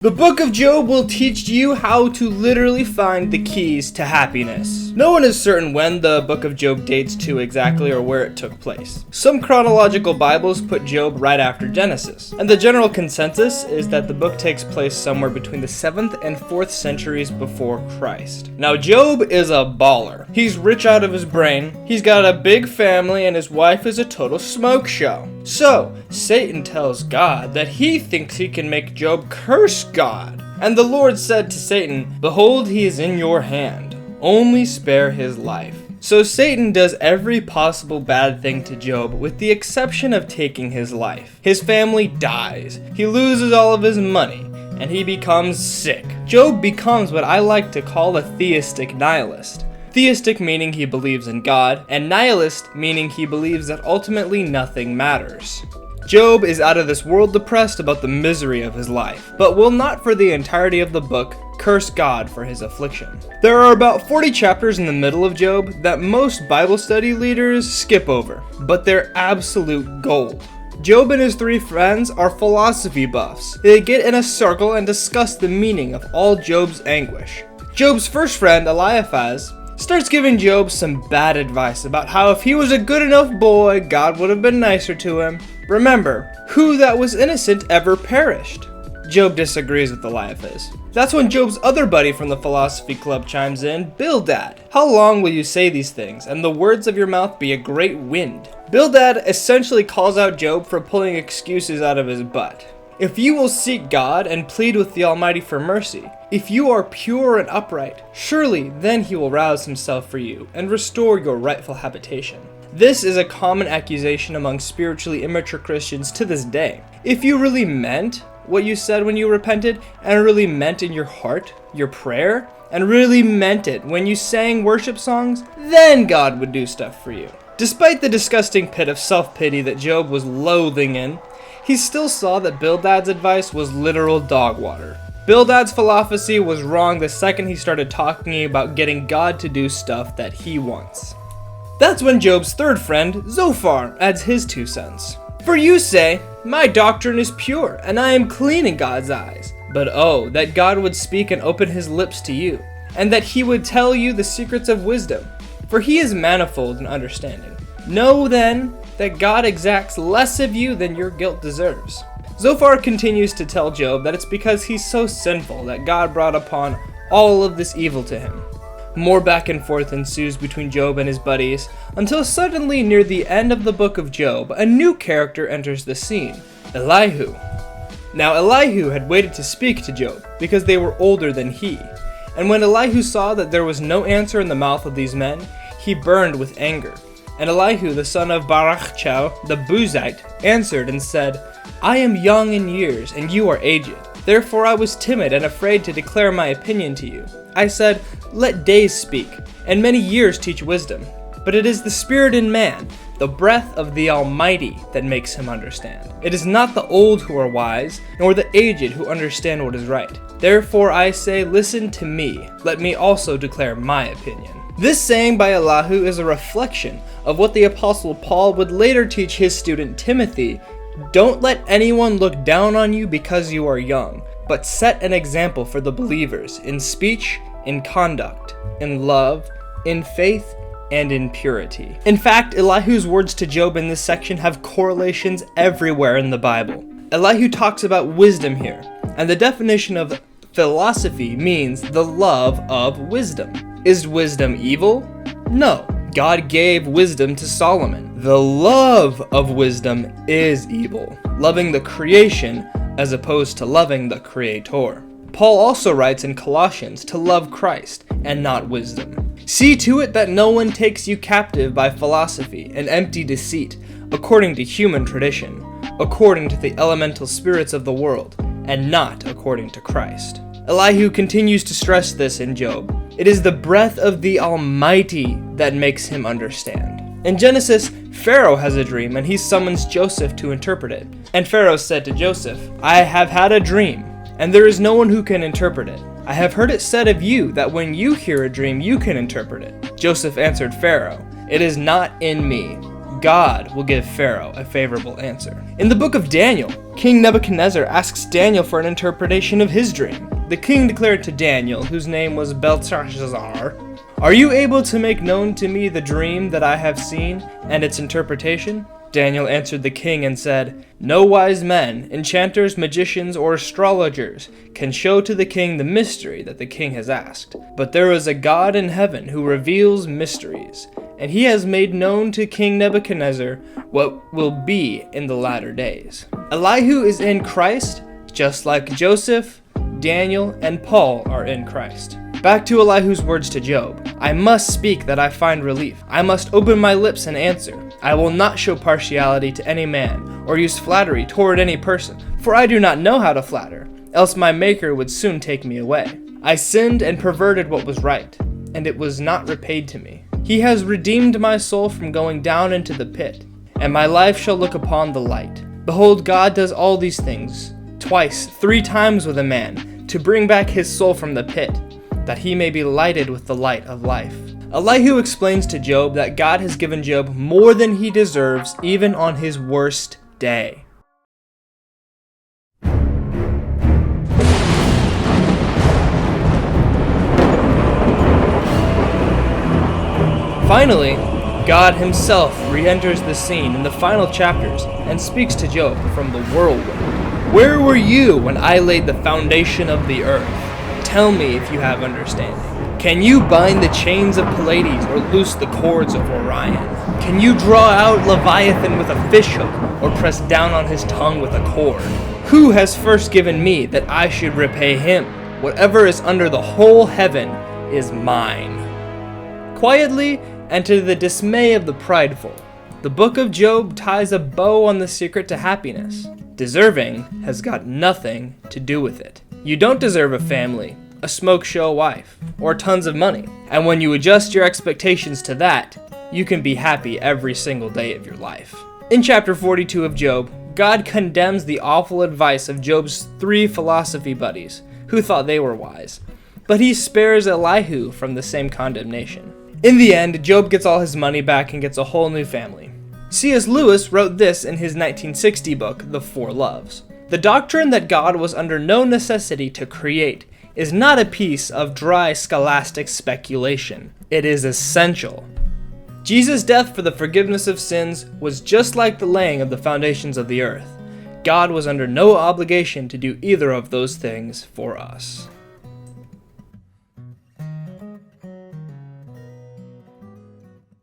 The book of Job will teach you how to literally find the keys to happiness. No one is certain when the book of Job dates to exactly or where it took place. Some chronological Bibles put Job right after Genesis, and the general consensus is that the book takes place somewhere between the 7th and 4th centuries before Christ. Now Job is a baller. He's rich out of his brain, he's got a big family, and his wife is a total smoke show. So, Satan tells God that he thinks he can make Job curse God. And the Lord said to Satan, "Behold, he is in your hand. Only spare his life." So Satan does every possible bad thing to Job with the exception of taking his life. His family dies, he loses all of his money, and he becomes sick. Job becomes what I like to call a theistic nihilist. Theistic meaning he believes in God, and nihilist meaning he believes that ultimately nothing matters. Job is out of this world depressed about the misery of his life, but will not for the entirety of the book curse God for his affliction. There are about 40 chapters in the middle of Job that most Bible study leaders skip over, but they're absolute gold. Job and his three friends are philosophy buffs. They get in a circle and discuss the meaning of all Job's anguish. Job's first friend, Eliphaz, starts giving Job some bad advice about how if he was a good enough boy, God would have been nicer to him. Remember, who that was innocent ever perished? Job disagrees with Eliphaz. That's when Job's other buddy from the philosophy club chimes in, Bildad. How long will you say these things, and the words of your mouth be a great wind? Bildad essentially calls out Job for pulling excuses out of his butt. If you will seek God and plead with the Almighty for mercy, if you are pure and upright, surely then he will rouse himself for you and restore your rightful habitation. This is a common accusation among spiritually immature Christians to this day. If you really meant what you said when you repented, and really meant in your heart, your prayer, and really meant it when you sang worship songs, then God would do stuff for you. Despite the disgusting pit of self-pity that Job was loathing in, he still saw that Bildad's advice was literal dog water. Bildad's philosophy was wrong the second he started talking about getting God to do stuff that he wants. That's when Job's third friend, Zophar, adds his 2 cents. For you say, my doctrine is pure, and I am clean in God's eyes. But oh, that God would speak and open his lips to you, and that he would tell you the secrets of wisdom, for he is manifold in understanding. Know then that God exacts less of you than your guilt deserves. Zophar continues to tell Job that it's because he's so sinful that God brought upon all of this evil to him. More back and forth ensues between Job and his buddies, until suddenly near the end of the book of Job, a new character enters the scene, Elihu. Now Elihu had waited to speak to Job, because they were older than he, and when Elihu saw that there was no answer in the mouth of these men, he burned with anger. And Elihu, the son of Barachchal, the Buzite, answered and said, I am young in years, and you are aged. Therefore I was timid and afraid to declare my opinion to you. I said, let days speak, and many years teach wisdom. But it is the spirit in man, the breath of the Almighty, that makes him understand. It is not the old who are wise, nor the aged who understand what is right. Therefore I say, listen to me, let me also declare my opinion. This saying by Elihu is a reflection of what the Apostle Paul would later teach his student Timothy. Don't let anyone look down on you because you are young, but set an example for the believers in speech, in conduct, in love, in faith, and in purity. In fact, Elihu's words to Job in this section have correlations everywhere in the Bible. Elihu talks about wisdom here, and the definition of philosophy means the love of wisdom. Is wisdom evil? No. God gave wisdom to Solomon. The love of wisdom is evil, loving the creation as opposed to loving the Creator. Paul also writes in Colossians to love Christ and not wisdom. See to it that no one takes you captive by philosophy and empty deceit, according to human tradition, according to the elemental spirits of the world, and not according to Christ. Elihu continues to stress this in Job. It is the breath of the Almighty that makes him understand. In Genesis, Pharaoh has a dream and he summons Joseph to interpret it. And Pharaoh said to Joseph, I have had a dream, and there is no one who can interpret it. I have heard it said of you that when you hear a dream, you can interpret it. Joseph answered Pharaoh, It is not in me. God will give Pharaoh a favorable answer. In the book of Daniel, King Nebuchadnezzar asks Daniel for an interpretation of his dream. The king declared to Daniel, whose name was Belteshazzar, "Are you able to make known to me the dream that I have seen and its interpretation?" Daniel answered the king and said, "No wise men, enchanters, magicians, or astrologers can show to the king the mystery that the king has asked. But there is a God in heaven who reveals mysteries, and he has made known to King Nebuchadnezzar what will be in the latter days." Elihu is in Christ, just like Joseph, Daniel, and Paul are in Christ. Back to Elihu's words to Job. "I must speak that I find relief. I must open my lips and answer. I will not show partiality to any man, or use flattery toward any person, for I do not know how to flatter, else my Maker would soon take me away. I sinned and perverted what was right, and it was not repaid to me. He has redeemed my soul from going down into the pit, and my life shall look upon the light. Behold, God does all these things, twice, 3 times with a man, to bring back his soul from the pit, that he may be lighted with the light of life." Elihu explains to Job that God has given Job more than he deserves, even on his worst day. Finally, God himself re-enters the scene in the final chapters and speaks to Job from the whirlwind. "Where were you when I laid the foundation of the earth? Tell me if you have understanding. Can you bind the chains of Pleiades or loose the cords of Orion? Can you draw out Leviathan with a fishhook or press down on his tongue with a cord? Who has first given me that I should repay him? Whatever is under the whole heaven is mine." Quietly, and to the dismay of the prideful, the book of Job ties a bow on the secret to happiness. Deserving has got nothing to do with it. You don't deserve a family, a smoke show wife, or tons of money. And when you adjust your expectations to that, you can be happy every single day of your life. In chapter 42 of Job, God condemns the awful advice of Job's 3 philosophy buddies, who thought they were wise. But he spares Elihu from the same condemnation. In the end, Job gets all his money back and gets a whole new family. C.S. Lewis wrote this in his 1960 book, The Four Loves. "The doctrine that God was under no necessity to create is not a piece of dry scholastic speculation. It is essential. Jesus' death for the forgiveness of sins was just like the laying of the foundations of the earth. God was under no obligation to do either of those things for us."